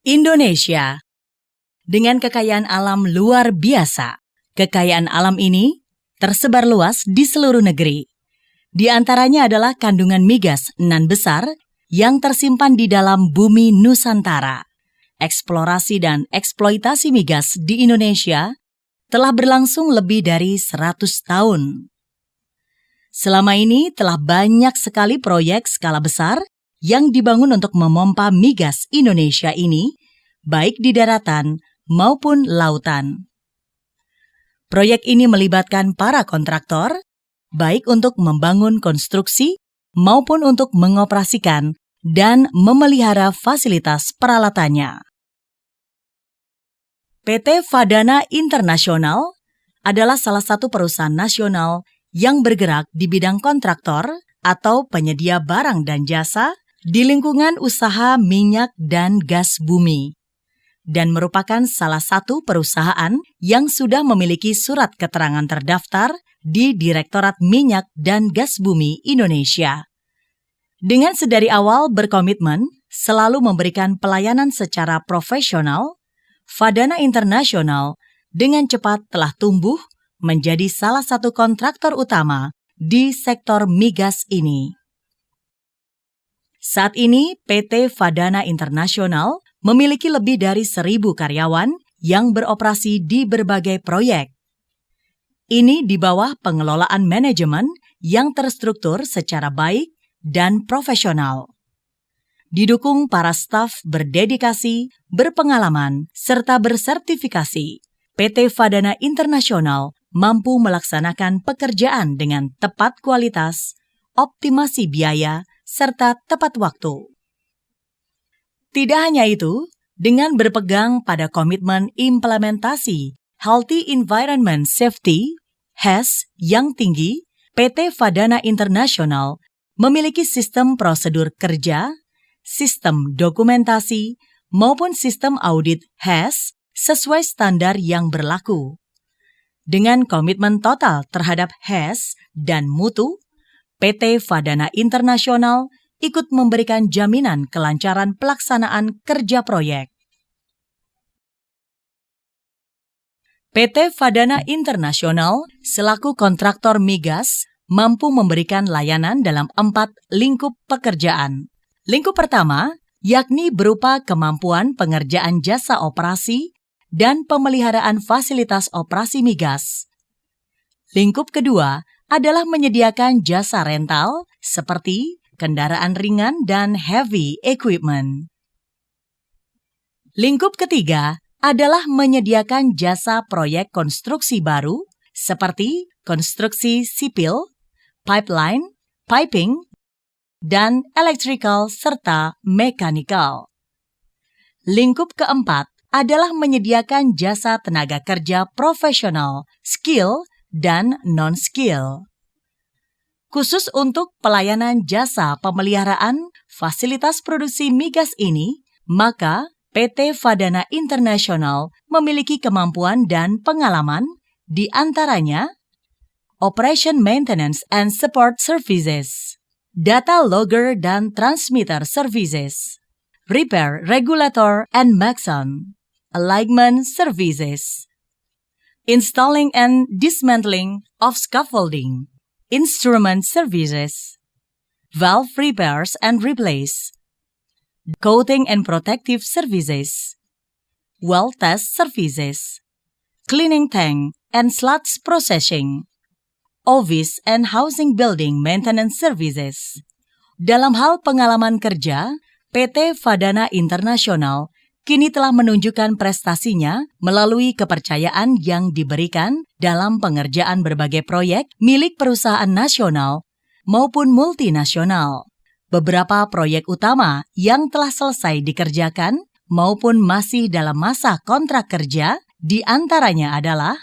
Indonesia. Dengan kekayaan alam luar biasa, kekayaan alam ini tersebar luas di seluruh negeri. Di antaranya adalah kandungan migas nan besar yang tersimpan di dalam bumi Nusantara. Eksplorasi dan eksploitasi migas di Indonesia telah berlangsung lebih dari 100 tahun. Selama ini telah banyak sekali proyek skala besar yang dibangun untuk memompa migas Indonesia ini, baik di daratan maupun lautan. Proyek ini melibatkan para kontraktor, baik untuk membangun konstruksi maupun untuk mengoperasikan dan memelihara fasilitas peralatannya. PT Fadana International adalah salah satu perusahaan nasional yang bergerak di bidang kontraktor atau penyedia barang dan jasa di lingkungan usaha minyak dan gas bumi, dan merupakan salah satu perusahaan yang sudah memiliki surat keterangan terdaftar di Direktorat Minyak dan Gas Bumi Indonesia. Dengan sedari awal berkomitmen selalu memberikan pelayanan secara profesional, Fadana International dengan cepat telah tumbuh menjadi salah satu kontraktor utama di sektor migas ini. Saat ini, PT Fadana International memiliki lebih dari 1.000 karyawan yang beroperasi di berbagai proyek. Ini di bawah pengelolaan manajemen yang terstruktur secara baik dan profesional. Didukung para staf berdedikasi, berpengalaman, serta bersertifikasi, PT Fadana International mampu melaksanakan pekerjaan dengan tepat kualitas, optimasi biaya, serta tepat waktu. Tidak hanya itu, dengan berpegang pada komitmen implementasi Healthy Environment Safety (HES) yang tinggi, PT Fadana International memiliki sistem prosedur kerja, sistem dokumentasi, maupun sistem audit HES sesuai standar yang berlaku. Dengan komitmen total terhadap HES dan mutu, PT Fadana International ikut memberikan jaminan kelancaran pelaksanaan kerja proyek. PT Fadana International selaku kontraktor migas mampu memberikan layanan dalam 4 lingkup pekerjaan. Lingkup pertama, yakni berupa kemampuan pengerjaan jasa operasi dan pemeliharaan fasilitas operasi migas. Lingkup kedua adalah menyediakan jasa rental seperti kendaraan ringan dan heavy equipment. Lingkup ketiga adalah menyediakan jasa proyek konstruksi baru seperti konstruksi sipil, pipeline, piping, dan electrical serta mechanical. Lingkup keempat adalah menyediakan jasa tenaga kerja profesional, skill, dan non-skill. Khusus untuk pelayanan jasa pemeliharaan fasilitas produksi migas ini, maka PT Fadana International memiliki kemampuan dan pengalaman di antaranya Operation Maintenance and Support Services, Data Logger dan Transmitter Services, Repair Regulator and Maxon, Alignment Services, Installing and Dismantling of Scaffolding, Instrument Services, Valve Repairs and Replace, Coating and Protective Services, Well Test Services, Cleaning Tank and Sludge Processing, Office and Housing Building Maintenance Services. Dalam hal pengalaman kerja, PT Fadana International kini telah menunjukkan prestasinya melalui kepercayaan yang diberikan dalam pengerjaan berbagai proyek milik perusahaan nasional maupun multinasional. Beberapa proyek utama yang telah selesai dikerjakan maupun masih dalam masa kontrak kerja di antaranya adalah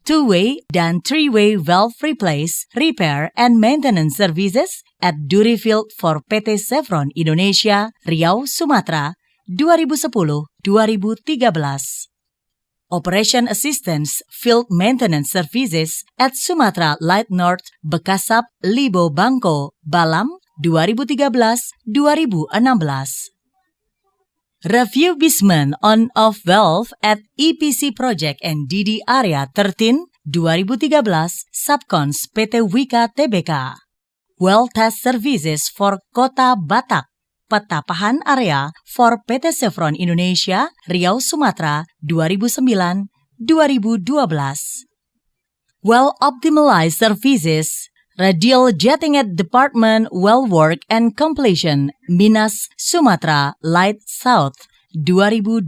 two-way dan three-way valve replace, repair, and maintenance services at Duri Field for PT Chevron Indonesia, Riau, Sumatera, 2010-2013. Operation Assistance Field Maintenance Services at Sumatra Light North, Bekasap, Libo, Bangko, Balam, 2013-2016. Refurbishment on-off valve at EPC Project NDD Area 13 2013 Subcons PT Wika Tbk. Well Test Services for Kota Batak. Petapahan Area for PT Chevron Indonesia Riau Sumatera 2009-2012. Well Optimized Services Radial Jetting at Department Well Work and Completion Minas Sumatera Light South 2012.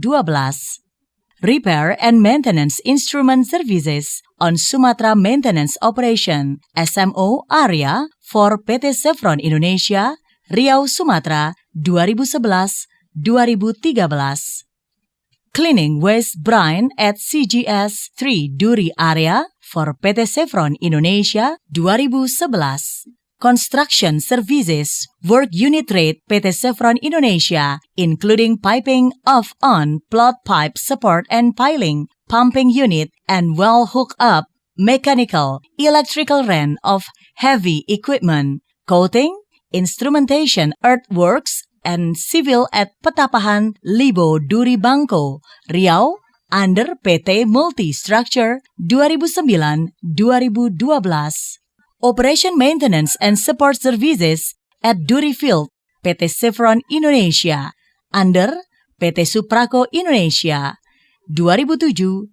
Repair and Maintenance Instrument Services on Sumatra Maintenance Operation SMO Area for PT Chevron Indonesia Riau Sumatera 2011-2013. Cleaning Waste Brine at CGS 3 Duri Area for PT Chevron Indonesia 2011. Construction Services Work Unit Rate PT Chevron Indonesia, including piping off-on, plot pipe support and piling, pumping unit, and well hook-up, mechanical, electrical rent of heavy equipment, coating, instrumentation, earthworks, and civil at Petapahan Libo Duri Bangko, Riau, under PT Multistructure 2009-2012. Operation Maintenance and Support Services at Duri Field, PT Chevron Indonesia, under PT Supraco Indonesia, 2007-2012.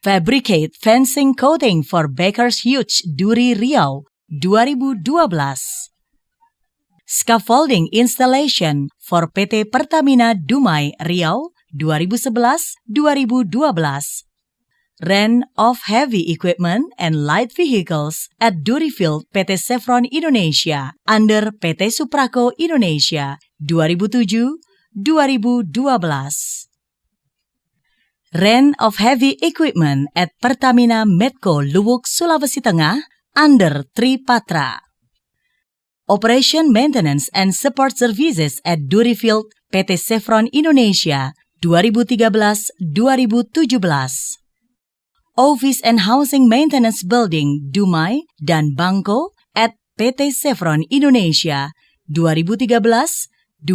Fabricate Fencing Coating for Baker's Hughes Duri Riau, 2012. Scaffolding Installation for PT Pertamina Dumai Riau, 2011-2012. Rent of Heavy Equipment and Light Vehicles at Duri Field PT Chevron Indonesia under PT Supraco Indonesia 2007-2012. Rent of Heavy Equipment at Pertamina Medco Luwuk Sulawesi Tengah under Tripatra. Operation Maintenance and Support Services at Duri Field PT Chevron Indonesia 2013-2017. Office and Housing Maintenance Building Dumai dan Bangko at PT Chevron Indonesia 2013-2016.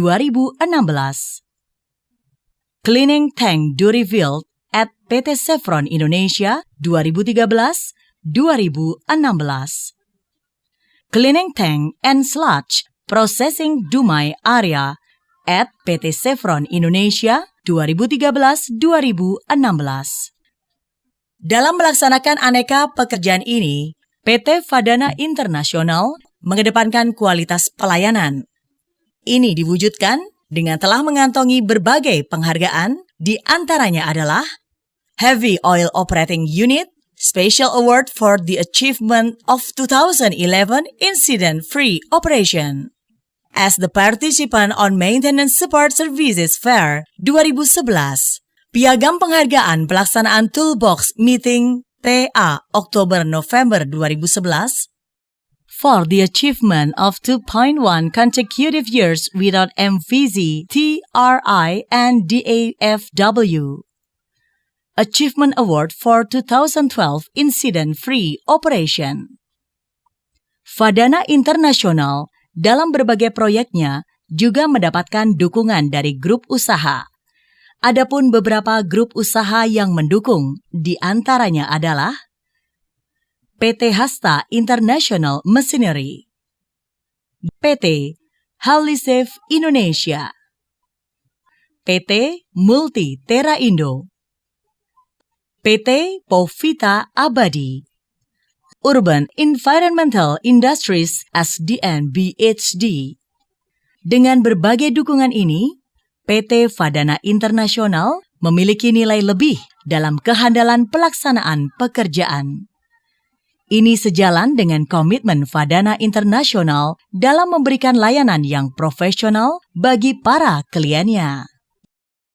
Cleaning Tank Duri Field at PT Chevron Indonesia 2013-2016. Cleaning Tank and Sludge Processing Dumai Area at PT Chevron Indonesia 2013-2016. Dalam melaksanakan aneka pekerjaan ini, PT Fadana International mengedepankan kualitas pelayanan. Ini diwujudkan dengan telah mengantongi berbagai penghargaan, di antaranya adalah Heavy Oil Operating Unit, Special Award for the Achievement of 2011 Incident-Free Operation. As the participant on Maintenance Support Services Fair 2011, Piagam Penghargaan Pelaksanaan Toolbox Meeting TA Oktober-November 2011 for the achievement of 2.1 consecutive years without MVZ, TRI, and DAFW. Achievement Award for 2012 Incident-Free Operation. Fadana International dalam berbagai proyeknya juga mendapatkan dukungan dari grup usaha. Adapun beberapa grup usaha yang mendukung, di antaranya adalah PT Hasta International Machinery, PT Halisave Indonesia, PT Multi Terra Indo, PT Povita Abadi, Urban Environmental Industries SDN BHD. Dengan berbagai dukungan ini, PT Fadana International memiliki nilai lebih dalam kehandalan pelaksanaan pekerjaan. Ini sejalan dengan komitmen Fadana International dalam memberikan layanan yang profesional bagi para kliennya.